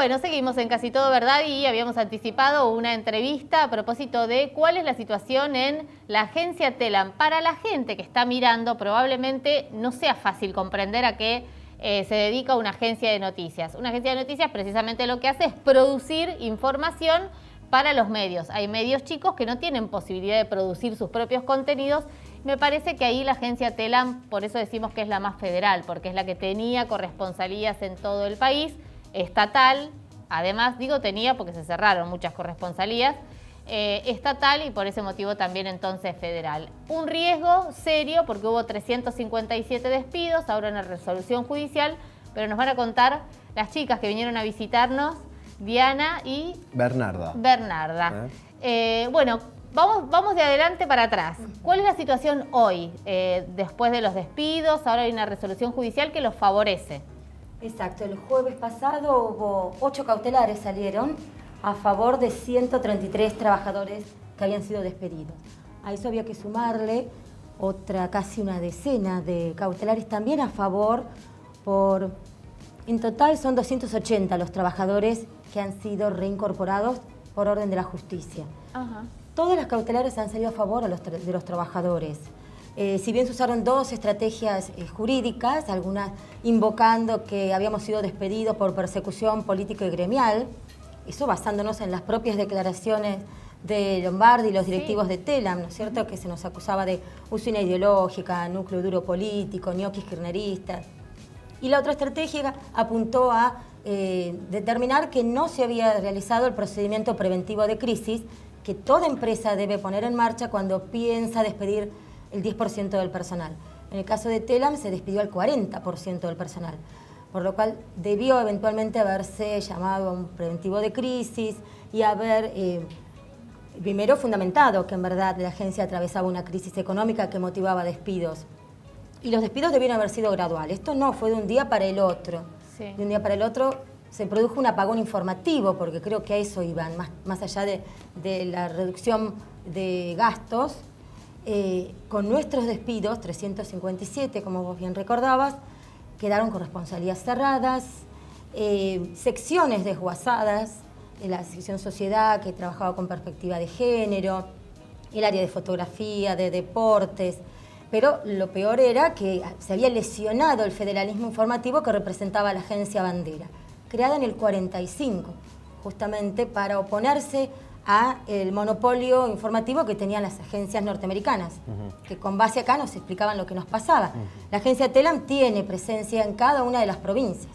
Bueno, seguimos en Casi Todo Verdad y habíamos anticipado una entrevista a propósito de cuál es la situación en la agencia Telam. Para la gente que está mirando, probablemente no sea fácil comprender a qué se dedica una agencia de noticias. Una agencia de noticias precisamente lo que hace es producir información para los medios. Hay medios chicos que no tienen posibilidad de producir sus propios contenidos. Me parece que ahí la agencia Telam, por eso decimos que es la más federal, porque es la que tenía corresponsalías en todo el país, estatal, además digo tenía porque se cerraron muchas corresponsalías, estatal y por ese motivo también entonces federal. Un riesgo serio porque hubo 357 despidos, ahora una resolución judicial, pero nos van a contar las chicas que vinieron a visitarnos, Diana y Bernarda. Bueno, vamos de adelante para atrás. ¿Cuál es la situación hoy? Después de los despidos, ahora hay una resolución judicial que los favorece. Exacto, el jueves pasado hubo 8 cautelares salieron a favor de 133 trabajadores que habían sido despedidos. A eso había que sumarle casi una decena de cautelares también a favor en total son 280 los trabajadores que han sido reincorporados por orden de la justicia. Ajá. Todas las cautelares han salido a favor de los trabajadores. Si bien se usaron dos estrategias jurídicas, algunas invocando que habíamos sido despedidos por persecución política y gremial, eso basándonos en las propias declaraciones de Lombardi y los directivos de Telam, ¿no es cierto?, que se nos acusaba de usina ideológica, núcleo duro político, ñoquis kirchneristas. Y la otra estrategia apuntó a determinar que no se había realizado el procedimiento preventivo de crisis que toda empresa debe poner en marcha cuando piensa despedir el 10% del personal. En el caso de Telam se despidió al 40% del personal, por lo cual debió eventualmente haberse llamado a un preventivo de crisis y haber primero fundamentado que en verdad la agencia atravesaba una crisis económica que motivaba despidos. Y los despidos debieron haber sido graduales. Esto no fue de un día para el otro. Sí. De un día para el otro se produjo un apagón informativo, porque creo que a eso iban, más allá de la reducción de gastos. Con nuestros despidos, 357, como vos bien recordabas, quedaron corresponsalías cerradas, secciones desguazadas, la sección sociedad que trabajaba con perspectiva de género, el área de fotografía, de deportes, pero lo peor era que se había lesionado el federalismo informativo que representaba la agencia bandera, creada en el 45, justamente para oponerse a el monopolio informativo que tenían las agencias norteamericanas, que con base acá nos explicaban lo que nos pasaba. La agencia Telam tiene presencia en cada una de las provincias,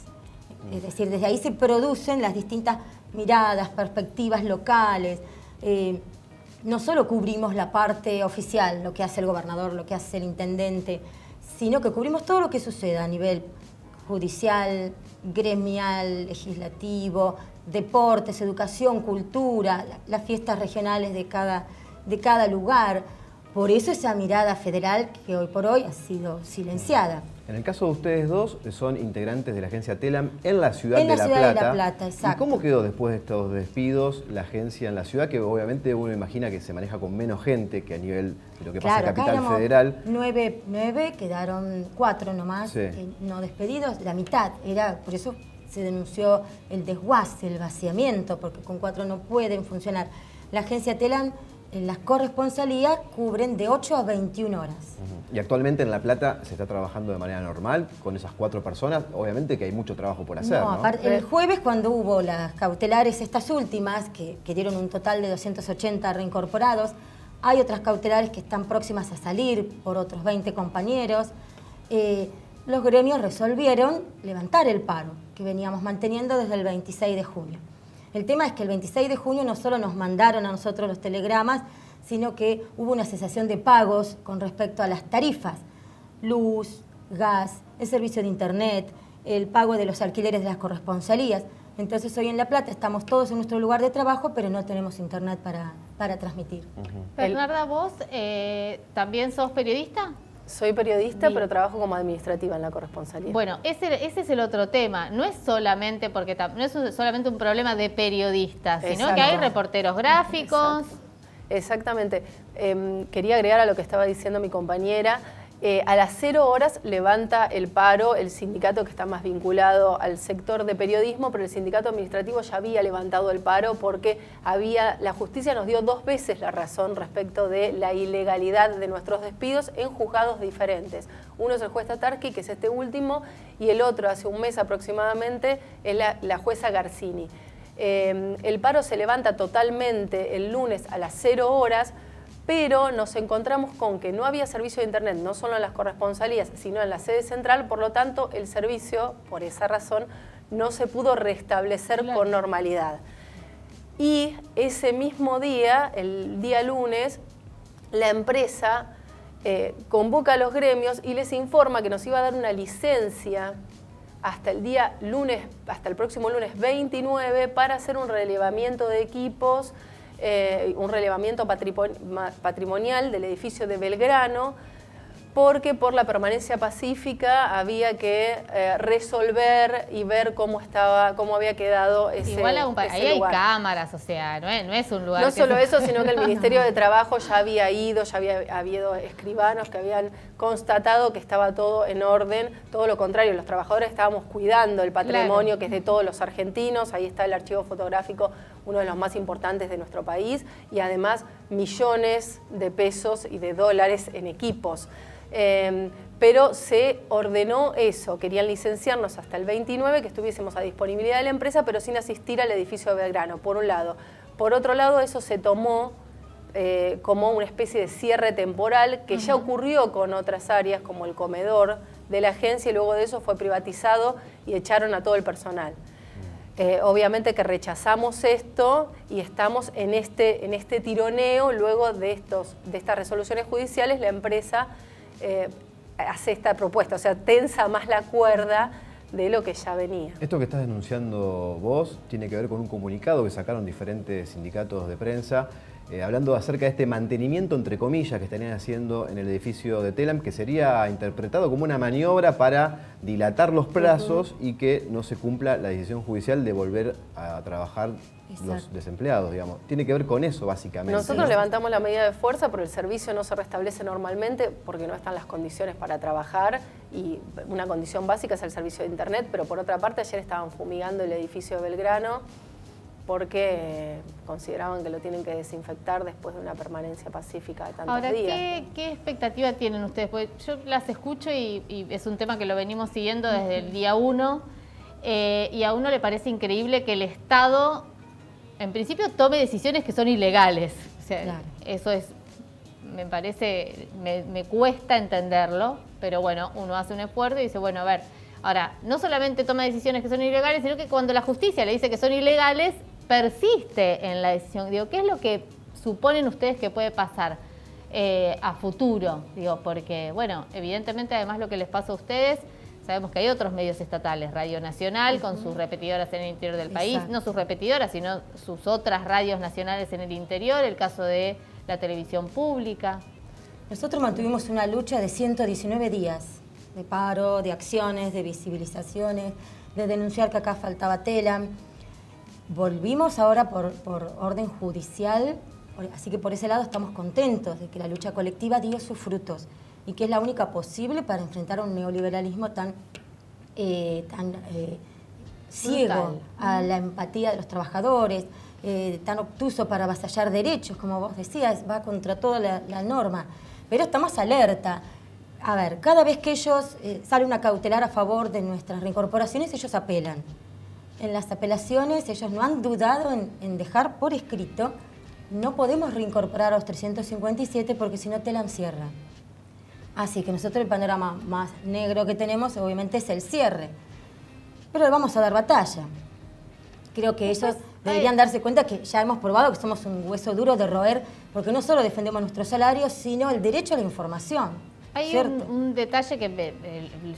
es decir, desde ahí se producen las distintas miradas, perspectivas locales. No solo cubrimos la parte oficial, lo que hace el gobernador, lo que hace el intendente, sino que cubrimos todo lo que suceda a nivel judicial, gremial, legislativo, deportes, educación, cultura, las fiestas regionales de cada lugar. Por eso esa mirada federal que hoy por hoy ha sido silenciada. En el caso de ustedes dos, son integrantes de la agencia Telam en la ciudad de La Plata. En la ciudad de La Plata, exacto. ¿Y cómo quedó después de estos despidos la agencia en la ciudad? Que obviamente uno imagina que se maneja con menos gente que a nivel de lo que pasa en Capital Federal. 9, quedaron 4 nomás, sí, no despedidos, la mitad. Por eso se denunció el desguace, el vaciamiento, porque con 4 no pueden funcionar. La agencia Telam, en las corresponsalías, cubren de 8 a 21 horas. Y actualmente en La Plata se está trabajando de manera normal con esas 4 personas. Obviamente que hay mucho trabajo por hacer, ¿no? Aparte, el jueves, cuando hubo las cautelares, estas últimas, que dieron un total de 280 reincorporados, hay otras cautelares que están próximas a salir por otros 20 compañeros. Los gremios resolvieron levantar el paro que veníamos manteniendo desde el 26 de junio. El tema es que el 26 de junio no solo nos mandaron a nosotros los telegramas, sino que hubo una cesación de pagos con respecto a las tarifas, luz, gas, el servicio de internet, el pago de los alquileres de las corresponsalías. Entonces hoy en La Plata estamos todos en nuestro lugar de trabajo, pero no tenemos internet para transmitir. Bernarda, ¿vos también sos periodista? Soy periodista, Bien, pero trabajo como administrativa en la corresponsalía. Bueno, ese es el otro tema. No es solamente solamente un problema de periodistas, sino que hay reporteros gráficos. Exactamente. Quería agregar a lo que estaba diciendo mi compañera, A las 0 horas levanta el paro el sindicato que está más vinculado al sector de periodismo, pero el sindicato administrativo ya había levantado el paro porque la justicia nos dio 2 veces la razón respecto de la ilegalidad de nuestros despidos en juzgados diferentes. Uno es el juez Tatarski, que es este último, y el otro, hace un mes aproximadamente, es la jueza Garcini. El paro se levanta totalmente el lunes a las 0 horas, pero nos encontramos con que no había servicio de internet, no solo en las corresponsalías, sino en la sede central, por lo tanto el servicio, por esa razón, no se pudo restablecer con normalidad. Y ese mismo día, el día lunes, la empresa convoca a los gremios y les informa que nos iba a dar una licencia hasta el día lunes, hasta el próximo lunes 29, para hacer un relevamiento de equipos, un relevamiento patrimonial del edificio de Belgrano, porque por la permanencia pacífica había que resolver y ver cómo había quedado ese lugar. Igual ahí hay cámaras, o sea, no es un lugar. No solo eso, sino que el Ministerio de Trabajo ya había ido, ya había habido escribanos que habían constatado que estaba todo en orden. Todo lo contrario, los trabajadores estábamos cuidando el patrimonio, que es de todos los argentinos. Ahí está el archivo fotográfico, uno de los más importantes de nuestro país, y además millones de pesos y de dólares en equipos. Pero se ordenó eso, querían licenciarnos hasta el 29, que estuviésemos a disponibilidad de la empresa, pero sin asistir al edificio de Belgrano, por un lado. Por otro lado, eso se tomó como una especie de cierre temporal, que ya ocurrió con otras áreas, como el comedor de la agencia, y luego de eso fue privatizado y echaron a todo el personal. Obviamente que rechazamos esto y estamos en este tironeo. Luego de estas resoluciones judiciales, la empresa hace esta propuesta, o sea, tensa más la cuerda de lo que ya venía. Esto que estás denunciando vos tiene que ver con un comunicado que sacaron diferentes sindicatos de prensa hablando acerca de este mantenimiento, entre comillas, que estarían haciendo en el edificio de Telam, que sería interpretado como una maniobra para dilatar los plazos y que no se cumpla la decisión judicial de volver a trabajar los desempleados, digamos. Tiene que ver con eso, básicamente. Nosotros levantamos la medida de fuerza, pero el servicio no se restablece normalmente porque no están las condiciones para trabajar, y una condición básica es el servicio de internet, pero por otra parte ayer estaban fumigando el edificio de Belgrano porque consideraban que lo tienen que desinfectar después de una permanencia pacífica de tantos días. Ahora, ¿qué expectativa tienen ustedes? Porque yo las escucho y es un tema que lo venimos siguiendo desde el día 1, y a uno le parece increíble que el Estado, en principio, tome decisiones que son ilegales. O sea, eso es, me parece, me cuesta entenderlo, pero bueno, uno hace un esfuerzo y dice, bueno, a ver, ahora, no solamente toma decisiones que son ilegales, sino que cuando la justicia le dice que son ilegales, persiste en la decisión. Digo, ¿qué es lo que suponen ustedes que puede pasar a futuro? Digo, porque, bueno, evidentemente, además, lo que les pasa a ustedes, sabemos que hay otros medios estatales, Radio Nacional con sus repetidoras en el interior del país, no sus repetidoras, sino sus otras radios nacionales en el interior, el caso de la televisión pública. Nosotros mantuvimos una lucha de 119 días de paro, de acciones, de visibilizaciones, de denunciar que acá faltaba Telam. Volvimos ahora por orden judicial, así que por ese lado estamos contentos de que la lucha colectiva dio sus frutos y que es la única posible para enfrentar un neoliberalismo tan ciego a la empatía de los trabajadores, tan obtuso para avasallar derechos, como vos decías, va contra toda la norma. Pero estamos alerta. A ver, cada vez que ellos sale una cautelar a favor de nuestras reincorporaciones, ellos apelan. En las apelaciones ellos no han dudado en dejar por escrito: no podemos reincorporar a los 357 porque si no Telam cierra. Así que nosotros el panorama más negro que tenemos obviamente es el cierre. Pero le vamos a dar batalla. Creo que ellos deberían darse cuenta que ya hemos probado que somos un hueso duro de roer, porque no solo defendemos nuestros salarios, sino el derecho a la información. Hay un detalle que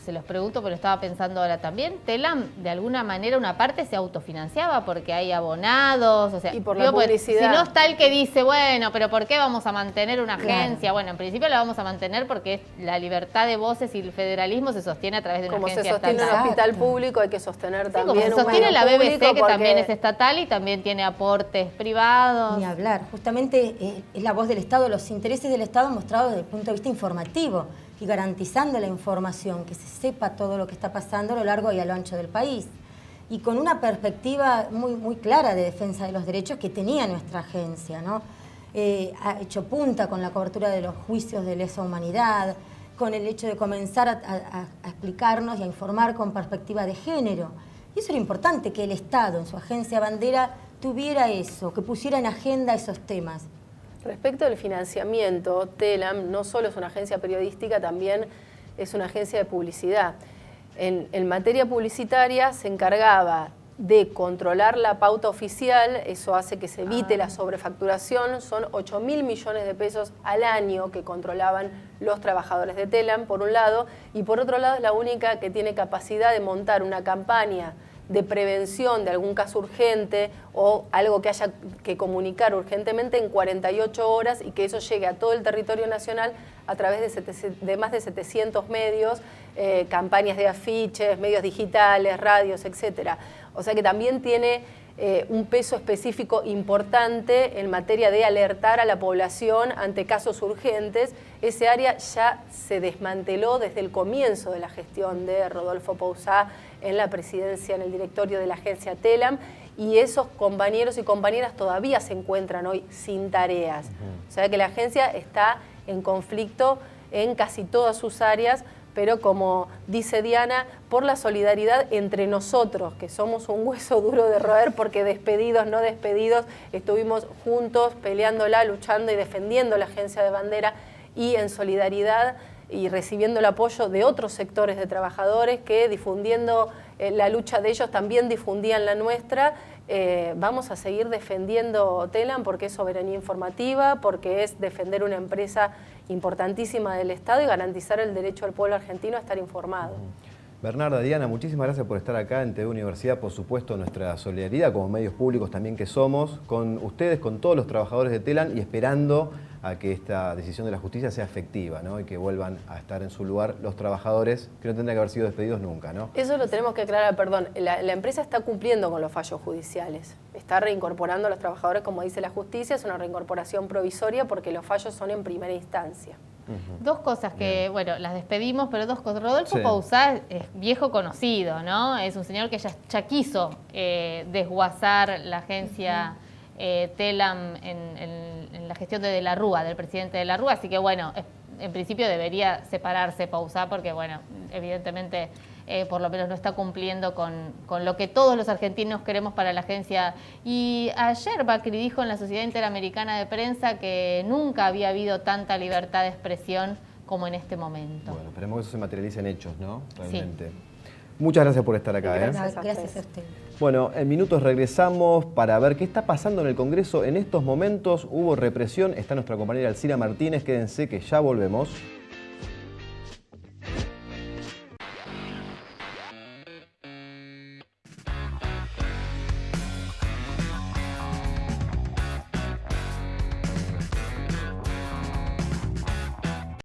se los pregunto, pero estaba pensando ahora también. Telam, de alguna manera, una parte se autofinanciaba porque hay abonados, o sea, y por la publicidad. Si no está el que dice, bueno, pero ¿por qué vamos a mantener una agencia? Bueno, en principio la vamos a mantener porque la libertad de voces y el federalismo se sostiene a través de una agencia estatal. Como se sostiene un hospital público, hay que sostener también como se sostiene la BBC, que también es estatal y también tiene aportes privados. Ni hablar, justamente es la voz del Estado, los intereses del Estado mostrados desde el punto de vista informativo. y garantizando la información, que se sepa todo lo que está pasando a lo largo y a lo ancho del país. Y con una perspectiva muy clara de defensa de los derechos que tenía nuestra agencia, ¿no? Ha hecho punta con la cobertura de los juicios de lesa humanidad, con el hecho de comenzar a explicarnos y a informar con perspectiva de género. Y eso era importante, que el Estado en su agencia bandera tuviera eso, que pusiera en agenda esos temas. Respecto al financiamiento, TELAM no solo es una agencia periodística, también es una agencia de publicidad. En materia publicitaria se encargaba de controlar la pauta oficial, eso hace que se evite la sobrefacturación, son 8.000 millones de pesos al año que controlaban los trabajadores de TELAM, por un lado, y por otro lado es la única que tiene capacidad de montar una campaña de prevención de algún caso urgente o algo que haya que comunicar urgentemente en 48 horas y que eso llegue a todo el territorio nacional a través de más de 700 medios, campañas de afiches, medios digitales, radios, etc. O sea que también tiene un peso específico importante en materia de alertar a la población ante casos urgentes. Ese área ya se desmanteló desde el comienzo de la gestión de Rodolfo Pousá en la presidencia, en el directorio de la agencia TELAM, y esos compañeros y compañeras todavía se encuentran hoy sin tareas. O sea que la agencia está en conflicto en casi todas sus áreas, pero como dice Diana, por la solidaridad entre nosotros, que somos un hueso duro de roer, porque despedidos, no despedidos, estuvimos juntos peleándola, luchando y defendiendo la agencia de bandera, y en solidaridad y recibiendo el apoyo de otros sectores de trabajadores que, difundiendo la lucha de ellos, también difundían la nuestra. Vamos a seguir defendiendo TELAM porque es soberanía informativa, porque es defender una empresa importantísima del Estado y garantizar el derecho al pueblo argentino a estar informado. Bernarda, Diana, muchísimas gracias por estar acá en TV Universidad. Por supuesto, nuestra solidaridad como medios públicos también que somos, con ustedes, con todos los trabajadores de TELAM, y esperando a que esta decisión de la justicia sea efectiva, ¿no? Y que vuelvan a estar en su lugar los trabajadores que no tendrían que haber sido despedidos nunca, ¿no? Eso lo tenemos que aclarar, perdón. La empresa está cumpliendo con los fallos judiciales. Está reincorporando a los trabajadores, como dice la justicia, es una reincorporación provisoria porque los fallos son en primera instancia. Dos cosas que, bueno, las despedimos, pero dos cosas. Rodolfo Pousá es viejo conocido, ¿no? Es un señor que ya quiso desguazar la agencia TELAM en la gestión de la Rúa, del presidente de la Rúa, así que bueno, en principio debería separarse Pousá porque bueno, evidentemente por lo menos no está cumpliendo con lo que todos los argentinos queremos para la agencia. Y ayer Bakri dijo en la Sociedad Interamericana de Prensa que nunca había habido tanta libertad de expresión como en este momento. Bueno, esperemos que eso se materialice en hechos, ¿no? Realmente. Sí. Muchas gracias por estar acá. Gracias a usted. Bueno, en minutos regresamos para ver qué está pasando en el Congreso en estos momentos. Hubo represión, está nuestra compañera Alcira Martínez, quédense que ya volvemos.